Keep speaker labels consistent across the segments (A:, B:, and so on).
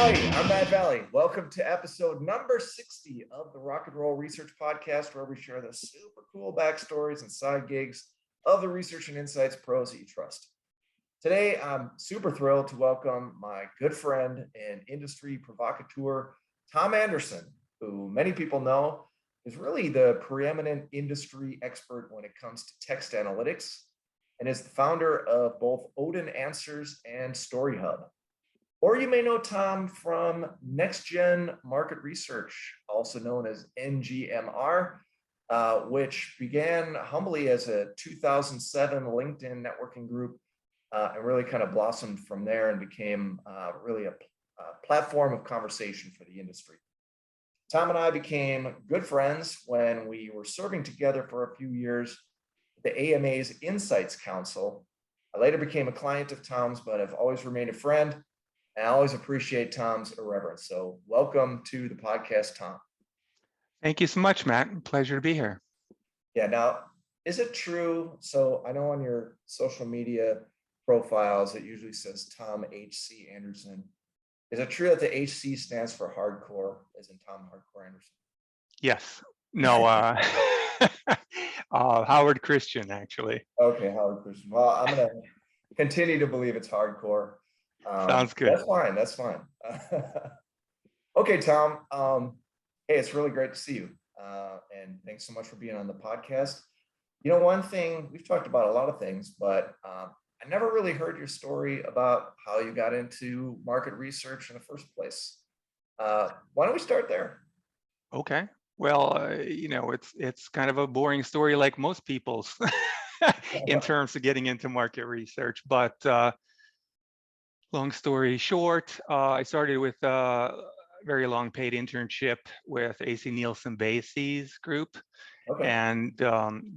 A: Hi, I'm Matt Valley. Welcome to episode number 60 of the Rock and Roll Research Podcast, where we share the super cool backstories and side gigs of the research and insights pros that you trust. Today, I'm super thrilled to welcome my good friend and industry provocateur, Tom Anderson, who many people know is really the preeminent industry expert when it comes to text analytics and is the founder of both OdinAnswers and StoryHub. Or you may know Tom from Next-Gen Market Research, also known as NGMR, which began humbly as a 2007 LinkedIn networking group and really kind of blossomed from there and became really a platform of conversation for the industry. Tom and I became good friends when we were serving together for a few years at the AMA's Insights Council. I later became a client of Tom's, but have always remained a friend. And I always appreciate Tom's irreverence. So welcome to the podcast, Tom.
B: Thank you so much, Matt. Pleasure to be here.
A: Yeah, now, is it true? So I know on your social media profiles, it usually says Tom H.C. Anderson. Is it true that the HC stands for hardcore, as in Tom Hardcore Anderson?
B: Yes. No, Howard Christian, actually.
A: Okay, Howard Christian. Well, I'm going to continue to believe it's hardcore.
B: Sounds good.
A: That's fine. Okay, Tom. Hey, it's really great to see you. And thanks so much for being on the podcast. You know, one thing, we've talked about a lot of things, but I never really heard your story about how you got into market research in the first place. Why don't we start there?
B: Okay. Well, it's kind of a boring story like most people's in terms of getting into market research, but long story short, I started with a very long paid internship with AC Nielsen Basie's group.
A: Okay.
B: And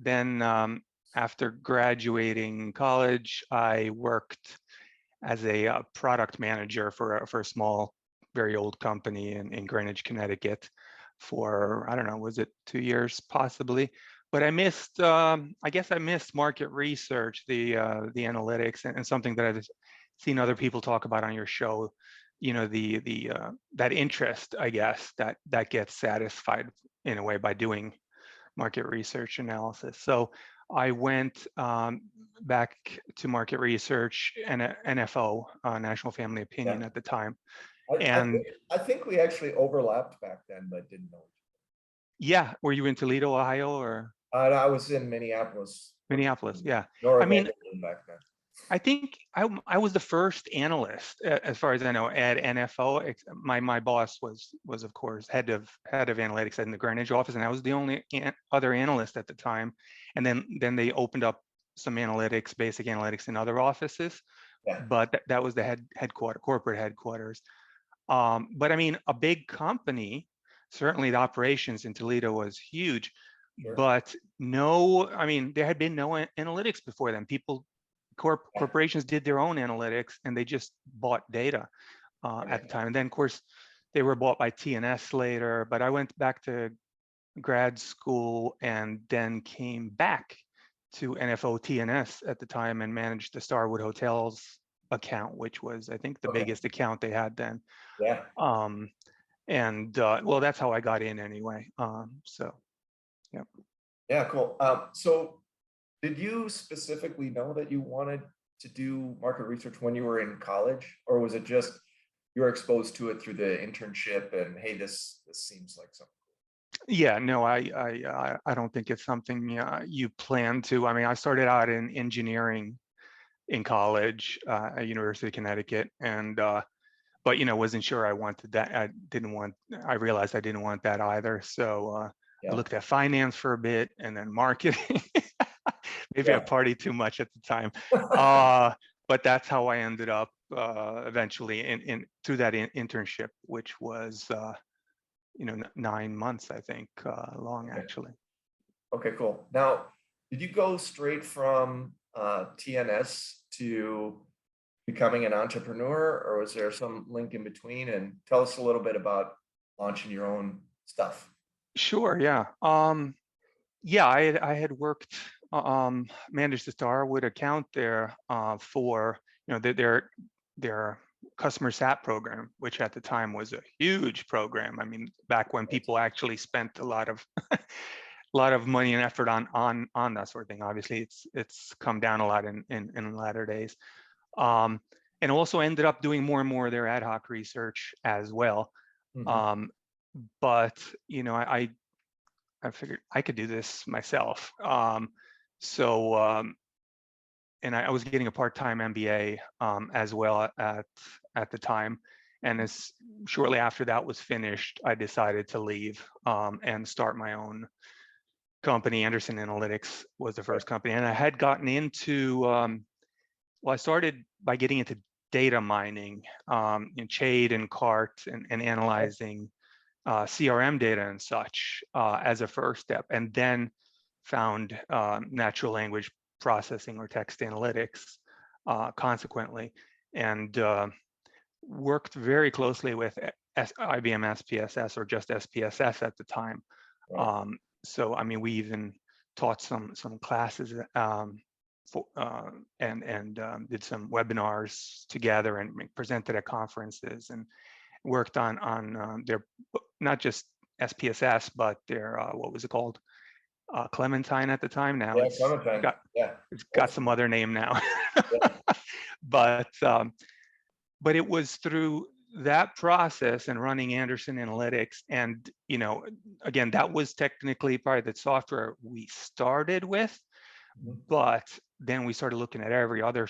B: then after graduating college, I worked as a product manager for a small, very old company in Greenwich, Connecticut for, I don't know, was it 2 years possibly? But I missed, I guess I missed market research, the analytics, and something that I've seen other people talk about on your show, you know, that interest, I guess, that gets satisfied in a way by doing market research analysis. So I went back to market research and NFO, National Family Opinion, at the time.
A: I think we actually overlapped back then, but didn't know.
B: Yeah, were you in Toledo, Ohio, or?
A: I was in Minneapolis.
B: Minneapolis, yeah.
A: I mean, back then.
B: I think I was the first analyst, as far as I know, at NFO. My boss was of course head of analytics in the Greenwich office, and I was the only other analyst at the time. And then they opened up some analytics, basic analytics, in other offices. Yeah. But that was the corporate headquarters. But I mean, a big company, certainly the operations in Toledo was huge, sure. But no, I mean, there had been no analytics before then. Corporations did their own analytics, and they just bought data at the time. And then, of course, they were bought by TNS later. But I went back to grad school and then came back to NFO TNS at the time and managed the Starwood Hotels account, which was, I think, the biggest account they had then.
A: Yeah.
B: Well, that's how I got in anyway. So, yeah.
A: Yeah, cool. So did you specifically know that you wanted to do market research when you were in college, or was it just you were exposed to it through the internship and, hey, this seems like something?
B: Yeah, no, I don't think it's something you plan to. I mean, I started out in engineering in college at University of Connecticut, and but wasn't sure I wanted that. I realized I didn't want that either. So I looked at finance for a bit, and then marketing. Maybe I partied too much at the time, but that's how I ended up eventually in through that internship, which was 9 months, I think, long actually.
A: Okay, cool. Now, did you go straight from TNS to becoming an entrepreneur, or was there some link in between? And tell us a little bit about launching your own stuff.
B: Sure. Yeah. Yeah. I had worked, managed the Starwood account there for their customer sat program, which at the time was a huge program. I mean, back when people actually spent a lot of money and effort on that sort of thing. Obviously, it's come down a lot in latter days. And also ended up doing more and more of their ad hoc research as well. But you know, I figured I could do this myself. And I was getting a part-time MBA as well at the time. And as shortly after that was finished, I decided to leave and start my own company. Anderson Analytics was the first company, and I had gotten into. Well, I started by getting into data mining, in Shade and Cart, and analyzing CRM data and such as a first step, and then found natural language processing or text analytics consequently, and worked very closely with IBM SPSS, or just SPSS at the time. So I mean, we even taught some classes and did some webinars together and presented at conferences, and worked on their, not just SPSS, but their what was it called? Clementine at the time. Now it's got some other name now. But it was through that process and running Anderson Analytics, and you know, again, that was technically probably the software we started with, but then we started looking at every other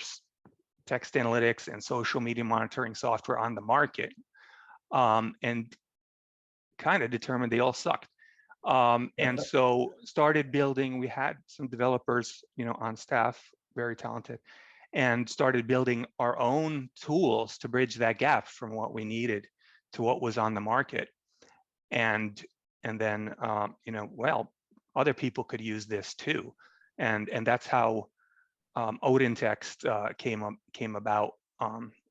B: text analytics and social media monitoring software on the market, and kind of determined they all sucked. And so started building. We had some developers, you know, on staff, very talented, and started building our own tools to bridge that gap from what we needed to what was on the market. And then you know, well, other people could use this too, and that's how OdinText came about.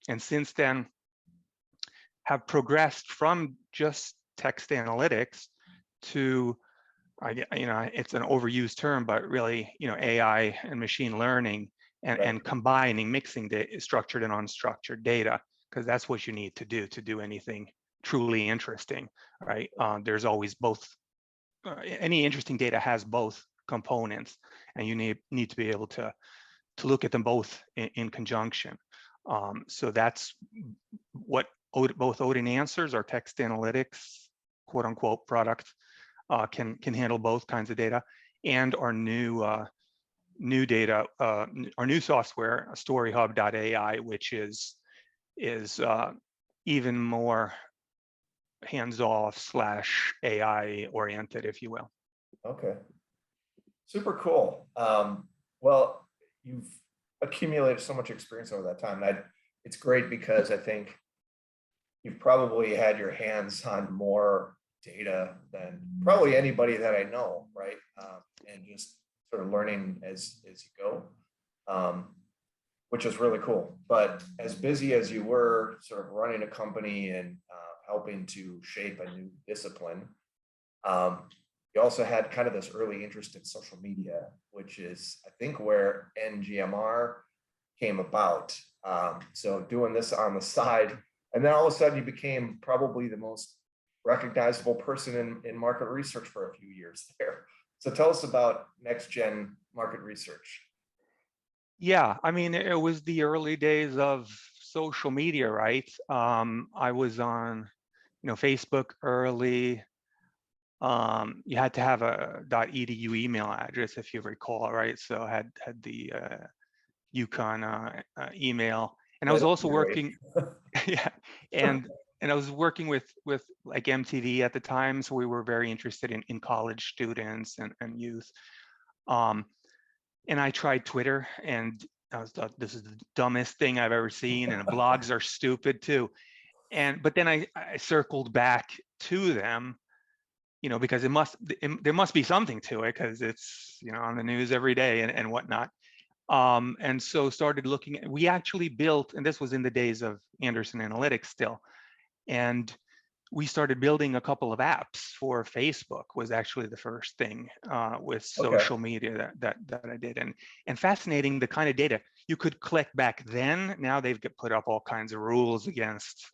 B: And since then, have progressed from just text analytics to, you know, it's an overused term, but really, you know, AI and machine learning, and combining, mixing the structured and unstructured data, because that's what you need to do anything truly interesting, right? There's always both. Any interesting data has both components, and you need to be able to look at them both in conjunction. So that's what both OdinAnswers, our text analytics, quote unquote, product, can handle both kinds of data, and our new data, our new software, StoryHub.ai, which is even more hands-off / AI oriented, if you will.
A: Okay, super cool. Well, you've accumulated so much experience over that time. And it's great because I think you've probably had your hands on more data than probably anybody that I know, right? And just sort of learning as you go, which is really cool. But as busy as you were sort of running a company and helping to shape a new discipline, you also had kind of this early interest in social media, which is, I think, where NGMR came about. So doing this on the side, and then all of a sudden you became probably the most recognizable person in market research for a few years there. So tell us about next gen market research.
B: Yeah, I mean, it was the early days of social media, right? I was on, you know, Facebook early. You had to have a .edu email address, if you recall, right? So I had the UConn email, and I was also working, yeah, and I was working with like MTV at the time, so we were very interested in college students and youth. And I tried Twitter, and I thought, this is the dumbest thing I've ever seen, and blogs are stupid too. But then I circled back to them, you know, because there must be something to it, because it's, you know, on the news every day and whatnot. And so started looking at, we actually built, and this was in the days of Anderson Analytics still, and we started building a couple of apps for Facebook. Was actually the first thing with social media that I did, and fascinating, the kind of data. you could click back then. Now they've put up all kinds of rules against,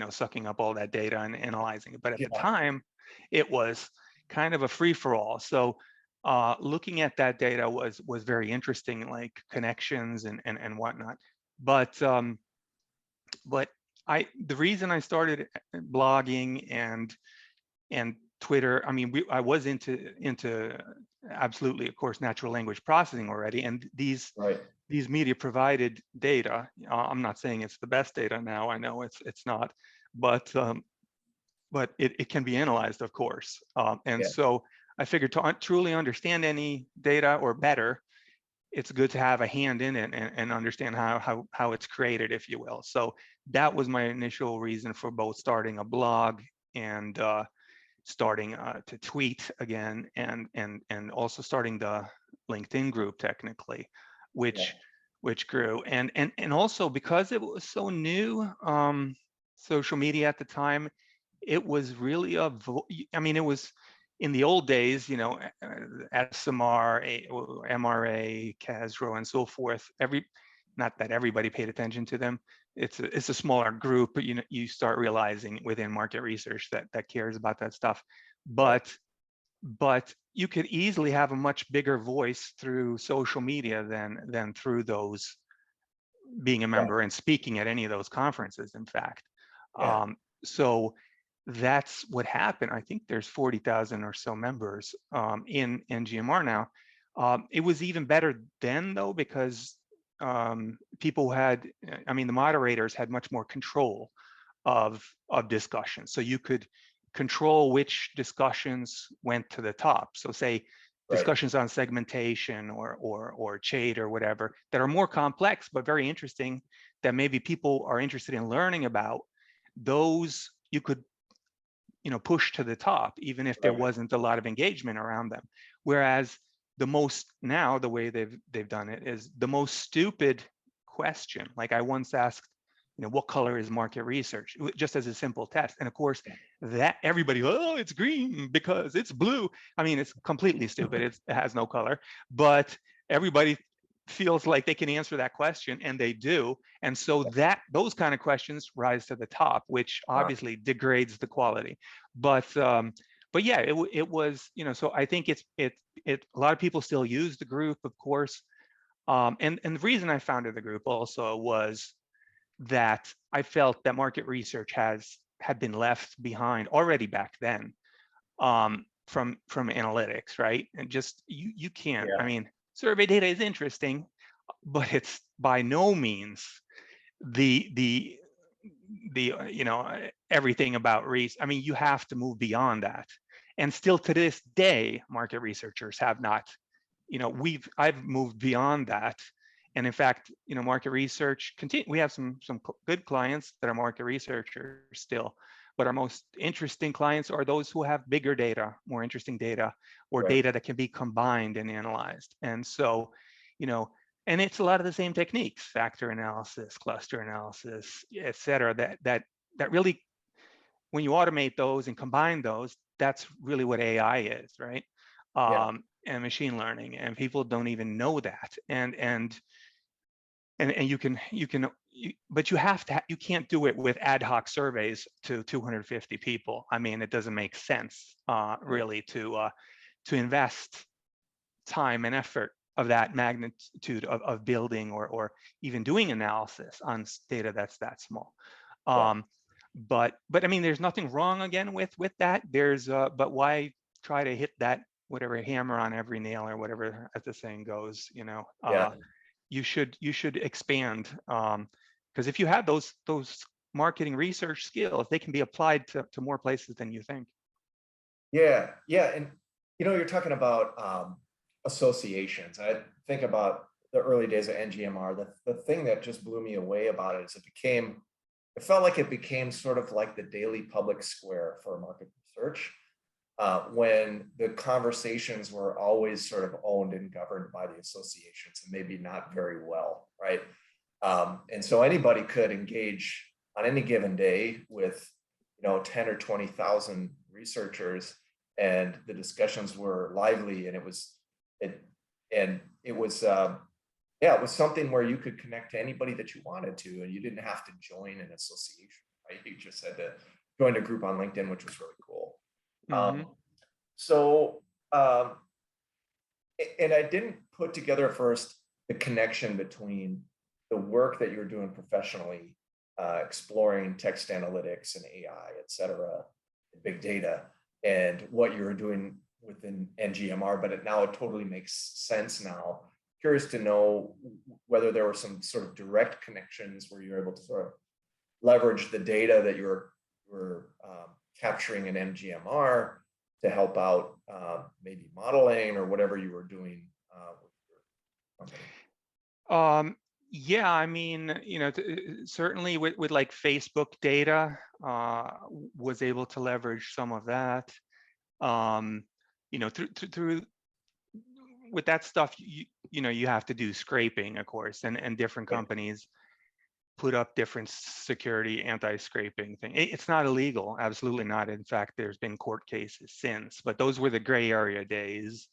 B: sucking up all that data and analyzing it. But at the time, it was kind of a free-for-all. So looking at that data was very interesting, like connections and whatnot. But the reason I started blogging and Twitter, I mean, I was into absolutely, of course, natural language processing already, and these media provided data. I'm not saying it's the best data now. I know it's not, but it can be analyzed, of course. So I figured to truly understand any data, or better, it's good to have a hand in it and understand how it's created, if you will. So that was my initial reason for both starting a blog and starting to tweet again, and also starting the LinkedIn group, technically, which grew, and also because it was so new, social media at the time, it was really I mean, it was in the old days, SMR, MRA, CASRO, and so forth. Not that everybody paid attention to them. It's a smaller group, but you start realizing within market research that cares about that stuff. But you could easily have a much bigger voice through social media than through those, being a member and speaking at any of those conferences, in fact. So that's what happened. I think there's 40,000 or so members in NGMR now. It was even better then, though, because people had, I mean, the moderators had much more control of discussion. So you could control which discussions went to the top. So say discussions on segmentation or shade or whatever that are more complex but very interesting, that maybe people are interested in learning about, those you could push to the top, even if there wasn't a lot of engagement around them. Whereas the way they've done it is the most stupid question. Like I once asked, what color is market research? Just as a simple test. And of course, that everybody, oh, it's green because it's blue. I mean, it's completely stupid. It has no color, but everybody feels like they can answer that question, and they do. And so those kind of questions rise to the top, which obviously degrades the quality. But yeah, it was, so I think a lot of people still use the group, of course. And the reason I founded the group also was that I felt that market research had been left behind already back then, from analytics, right? And just you can't. I mean, survey data is interesting, but it's by no means the everything about research. I mean, you have to move beyond that. And still to this day, market researchers have not. I've moved beyond that. And in fact, market research we have some good clients that are market researchers still, but our most interesting clients are those who have bigger data, more interesting data, or data that can be combined and analyzed. And so, and it's a lot of the same techniques: factor analysis, cluster analysis, et cetera, that really, when you automate those and combine those, that's really what AI is, right? And machine learning, and people don't even know that. And but you can't do it with ad hoc surveys to 250 people. I mean, it doesn't make sense really to invest time and effort of that magnitude of building or even doing analysis on data that's that small. But I mean, there's nothing wrong again with that. But why try to hit that whatever hammer on every nail, or whatever, as the saying goes? You should expand, because if you have those marketing research skills, they can be applied to more places than you think.
A: And you're talking about associations. I think about the early days of NGMR. The thing that just blew me away about it is it felt like it became sort of like the daily public square for market research, when the conversations were always sort of owned and governed by the associations, and maybe not very well, right? And so anybody could engage on any given day with 10 or 20,000 researchers, and the discussions were lively, and it was Yeah, it was something where you could connect to anybody that you wanted to, and you didn't have to join an association, right? You just had to join a group on LinkedIn, which was really cool.
B: Hmm.
A: So, and I didn't put together at first the connection between the work that you were doing professionally, exploring text analytics and AI, et cetera, big data, and what you were doing within NGMR, but now it totally makes sense now. Curious to know whether there were some sort of direct connections where you're able to sort of leverage the data that you were capturing in NGMR to help out maybe modeling or whatever you were doing with your company.
B: Yeah, I mean, certainly with like Facebook data, was able to leverage some of that. Through with that stuff, you have to do scraping, of course, and different companies put up different security anti-scraping thing. It's not illegal, absolutely not. In fact, there's been court cases since, but those were the gray area days.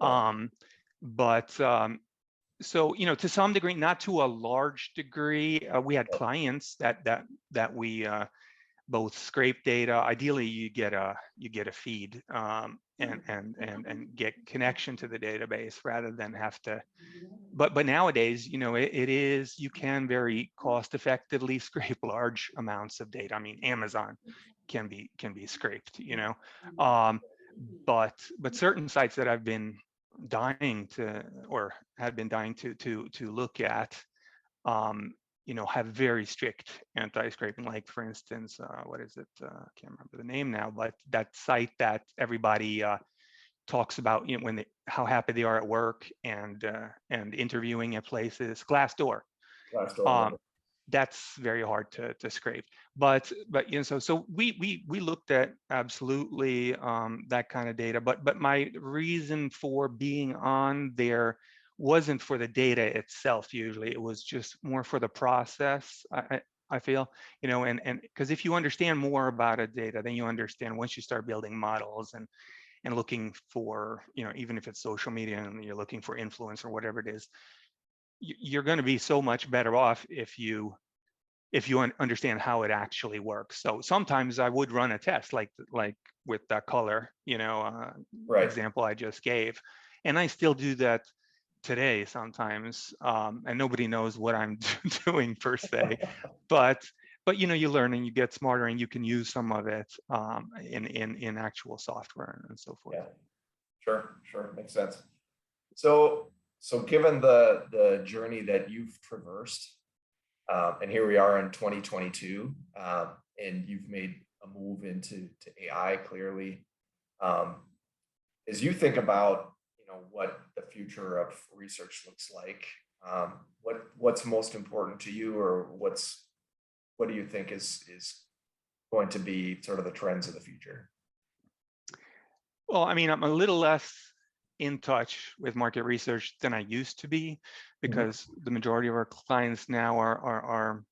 B: So to some degree, not to a large degree, we had clients that we both scrape data. Ideally, you get a feed and get connection to the database rather than have to. But nowadays, you can very cost effectively scrape large amounts of data. I mean, Amazon can be scraped, but certain sites that I've been dying to, or had been dying to look at, have very strict anti-scraping. Like, for instance, what is it? I can't remember the name now, but that site that everybody talks about, how happy they are at work and interviewing at places, Glassdoor. That's very hard to scrape. But so we looked at absolutely that kind of data. But my reason for being on there wasn't for the data itself. Usually, it was just more for the process. I feel, and because if you understand more about a data, then you understand once you start building models and looking for, even if it's social media and you're looking for influence or whatever it is, you're going to be so much better off if you understand how it actually works. So sometimes I would run a test like with that color, example I just gave, and I still do that today sometimes, and nobody knows what I'm doing per se, but you learn and you get smarter and you can use some of it in actual software and so forth.
A: Yeah, sure, makes sense. So given the journey that you've traversed, and here we are in 2022, and you've made a move into AI clearly. As you think about what the future of research looks like, what's most important to you, or what do you think is going to be sort of the trends of the future?
B: Well, I mean, I'm a little less in touch with market research than I used to be, because the majority of our clients now are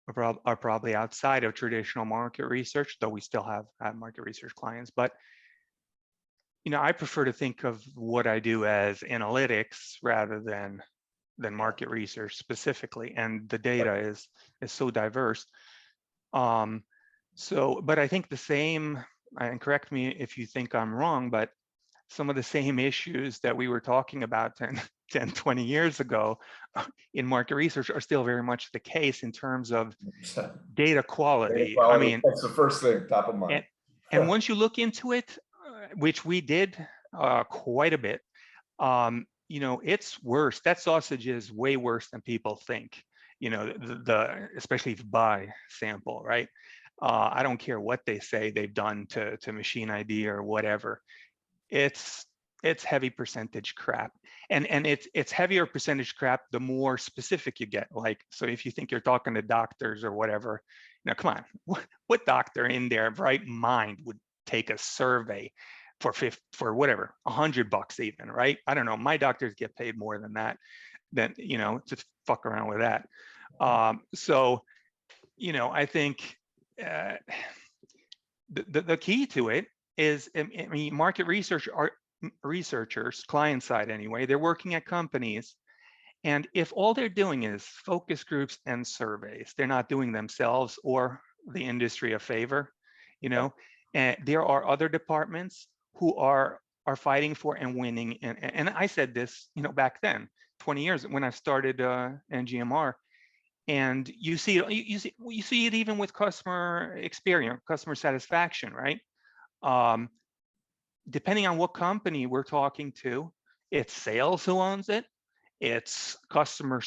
B: probably outside of traditional market research, though we still have market research clients. But I prefer to think of what I do as analytics rather than market research specifically, and the data is so diverse. But I think the same, and correct me if you think I'm wrong, but some of the same issues that we were talking about 10, 20 years ago in market research are still very much the case in terms of data quality. I mean,
A: that's the first thing top of mind.
B: And once you look into it, which we did quite a bit, it's worse. That sausage is way worse than people think. Especially if you buy sample, right? I don't care what they say they've done to machine ID or whatever. It's heavy percentage crap, and it's heavier percentage crap the more specific you get. Like, so if you think you're talking to doctors or whatever, come on, what doctor in their right mind would take a survey for whatever, $100 even, right? I don't know. My doctors get paid more than that. Then just fuck around with that. So I think the key to it is, I mean, market researchers, client side anyway, they're working at companies, And if all they're doing is focus groups and surveys, they're not doing themselves or the industry a favor, you know. And there are other departments who are fighting for and winning. And I said this, you know, back then, 20 years when I started NGMR. And you see it, you see it even with customer experience, customer satisfaction, right? Um, Depending on what company we're talking to, it's sales who owns it, it's customer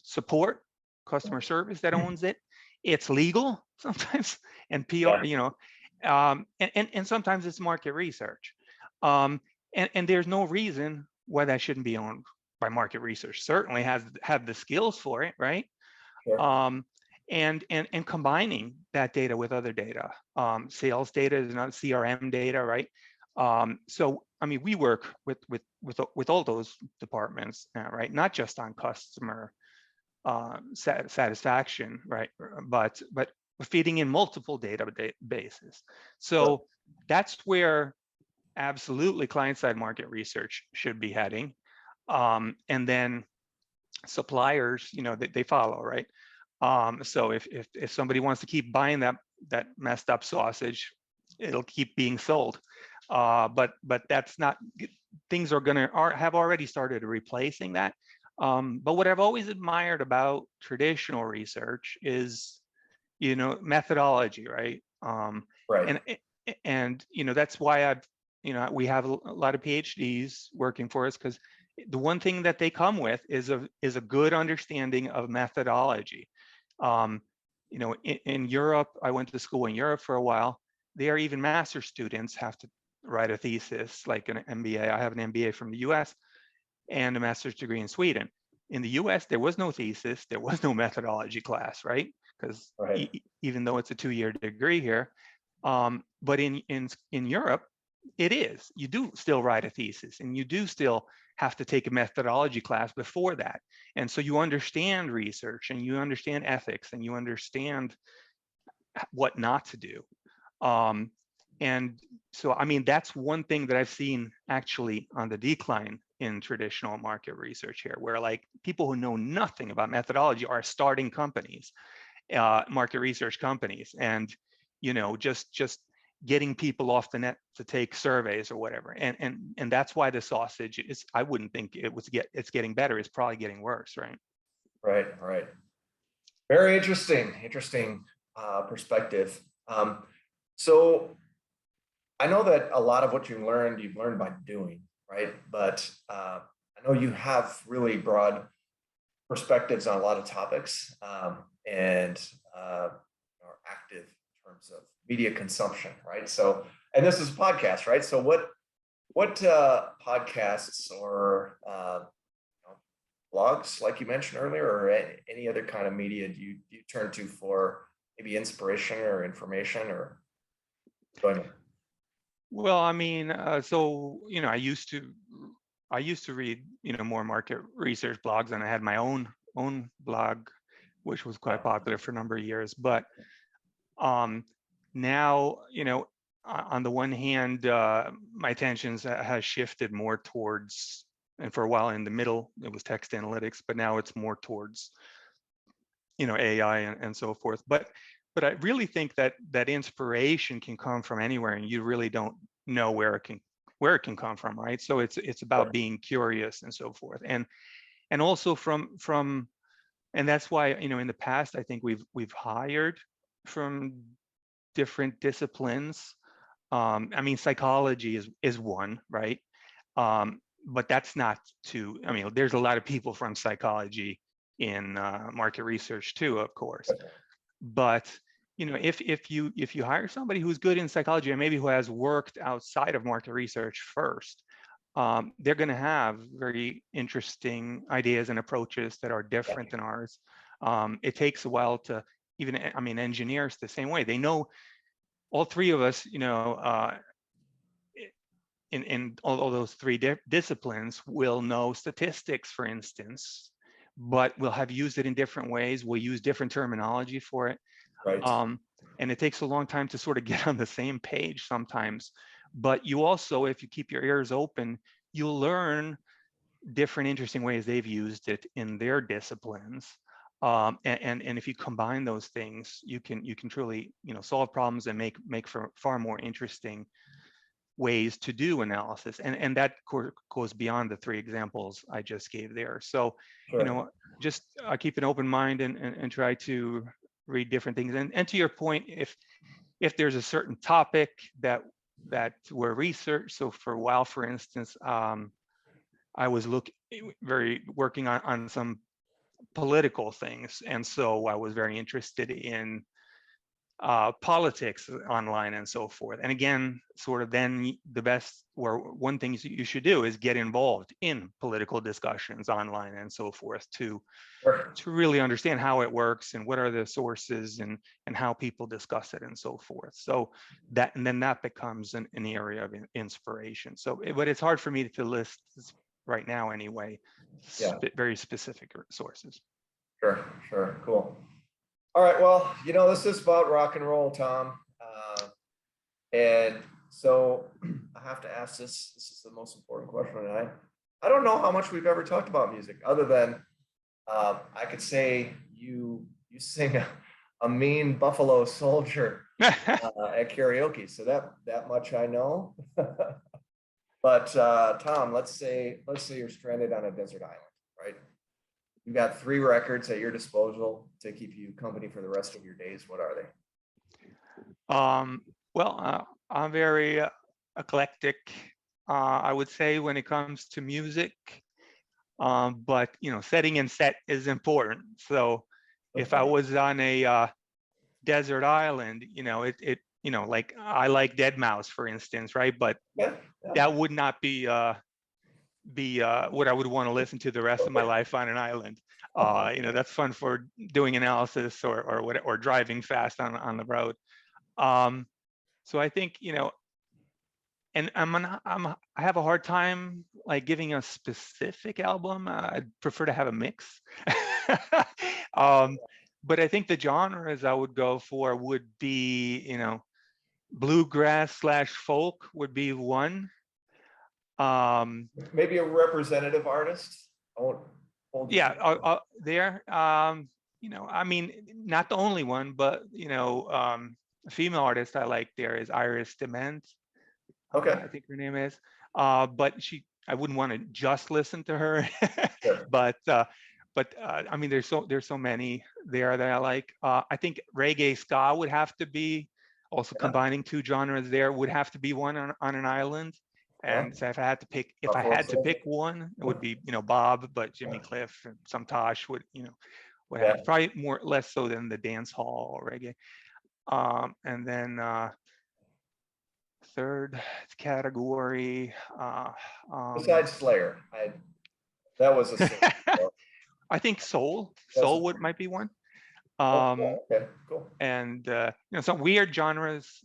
B: support, customer service that owns it, it's legal sometimes, and PR,
A: Yeah.
B: you know, and sometimes it's market research. And there's no reason why that shouldn't be owned by market research. Certainly have the skills for it, right?
A: Sure.
B: And combining that data with other data. Sales data is not CRM data, right? So I mean, we work with all those departments, right? Not just on customer satisfaction, right? But feeding in multiple databases.
A: Sure.
B: So that's where absolutely client-side market research should be heading. And then suppliers, you know, they follow, right? So if somebody wants to keep buying that messed up sausage, it'll keep being sold. But that's not, things have already started replacing that. But what I've always admired about traditional research is, you know, methodology, right?
A: Right.
B: And you know, that's why we have a lot of PhDs working for us, because the one thing that they come with is a good understanding of methodology. Um, you know, in Europe, I went to school in Europe for a while. There, even master students have to write a thesis, like an MBA. I have an MBA from the US and a master's degree in Sweden. In the US, there was no thesis, there was no methodology class, right? Because
A: Right.
B: even though it's a 2-year degree here, but in Europe, it is. You do still write a thesis, and you do still have to take a methodology class before that. And so you understand research, and you understand ethics, and you understand what not to do. And so, I mean, that's one thing that I've seen actually on the decline in traditional market research here, where like people who know nothing about methodology are starting companies, market research companies, and you know, just getting people off the net to take surveys or whatever. And that's why the sausage is, I wouldn't think it's getting better. It's probably getting worse, right?
A: Right. Right. Very interesting perspective. So I know that a lot of what you've learned by doing, right? But I know you have really broad perspectives on a lot of topics, and are active in terms of media consumption, right? So, and this is a podcast, right? So, what podcasts or you know, blogs, like you mentioned earlier, or any other kind of media do you turn to for maybe inspiration or information or enjoyment?
B: Well, I mean, so you know, I used to read, you know, more market research blogs, and I had my own blog, which was
A: Yeah.
B: quite popular for a number of years. But now, you know, on the one hand, my attention has shifted more towards, and for a while in the middle, it was text analytics, but now it's more towards, you know, AI and so forth. But I really think that inspiration can come from anywhere, and you really don't know where it can come from, right? So it's about
A: Sure.
B: being curious and so forth, and also from and that's why, you know, in the past I think we've hired from different disciplines. I mean, psychology is one, right? But that's not to, I mean, there's a lot of people from psychology in market research too, of course. But you know, if you hire somebody who's good in psychology, and maybe who has worked outside of market research first, they're going to have very interesting ideas and approaches that are
A: Yeah.
B: different than ours. It takes a while to even, I mean, engineers the same way. They know, all three of us, you know, in all those three disciplines will know statistics, for instance, but we'll have used it in different ways. We'll use different terminology for it.
A: Right.
B: And it takes a long time to sort of get on the same page sometimes. But you also, if you keep your ears open, you'll learn different interesting ways they've used it in their disciplines. And if you combine those things, you can truly, solve problems and make for far more interesting ways to do analysis. And that goes beyond the 3 examples I just gave there. So,
A: Sure.
B: just keep an open mind and try to read different things. And to your point, if there's a certain topic that we're research. So for a while, for instance, I was working on some political things, and so I was very interested in politics online and so forth. And again, sort of then one thing you should do is get involved in political discussions online and so forth to really understand how it works and what are the sources and how people discuss it and so forth. So then that becomes an area of inspiration. So, but it's hard for me to list right now anyway, very specific sources.
A: Sure, cool. All right, well, this is about rock and roll, Tom. And so I have to ask this. This is the most important question. And I don't know how much we've ever talked about music, other than I could say you sing a mean Buffalo Soldier at karaoke. So that much I know. But Tom, let's say you're stranded on a desert island, right? You've got 3 records at your disposal to keep you company for the rest of your days. What are they?
B: Well, I'm very eclectic, I would say, when it comes to music. But setting and set is important. So if I was on a desert island, like I like Deadmau5, for instance, right? But that would not be what I would want to listen to the rest of my life on an island. That's fun for doing analysis or driving fast on the road. So I think, and I have a hard time like giving a specific album. I'd prefer to have a mix. But I think the genres I would go for would be, bluegrass / folk would be one.
A: Maybe a representative artist.
B: There. I mean, not the only one, but a female artist I like there is Iris Dement.
A: Okay.
B: I think her name is. But I wouldn't want to just listen to her. Sure. But I mean, there's so many there that I like. I think reggae ska would have to be also combining 2 genres. There would have to be one on an island. And so if I had to pick one, it would be Bob, but Jimmy Cliff and some Tosh would have probably less so than the dance hall or reggae. And then third category.
A: Besides Slayer, that was a.
B: I think soul might be one.
A: Okay, cool.
B: And some weird genres.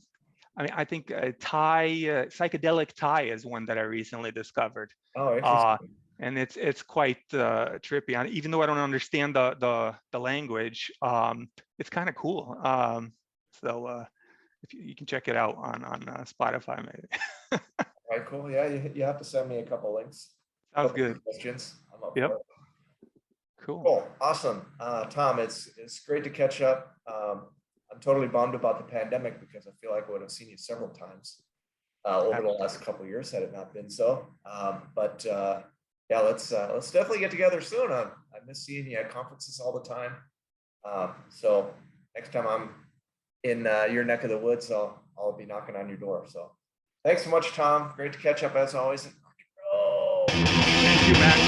B: I mean, I think psychedelic Thai is one that I recently discovered.
A: Oh, interesting.
B: And it's quite trippy. Even though I don't understand the language, it's kind of cool. So if you can check it out on Spotify, maybe.
A: All right, cool. Yeah, you have to send me a couple links.
B: Sounds good.
A: Questions. I'm up
B: for it.
A: Cool. Awesome. Tom, it's great to catch up. I'm totally bummed about the pandemic because I feel like I would have seen you several times over the last couple of years had it not been so. But let's definitely get together soon. I miss seeing you at conferences all the time. So next time I'm in your neck of the woods, I'll be knocking on your door. So thanks so much, Tom. Great to catch up as always.
B: Thank you, Matt.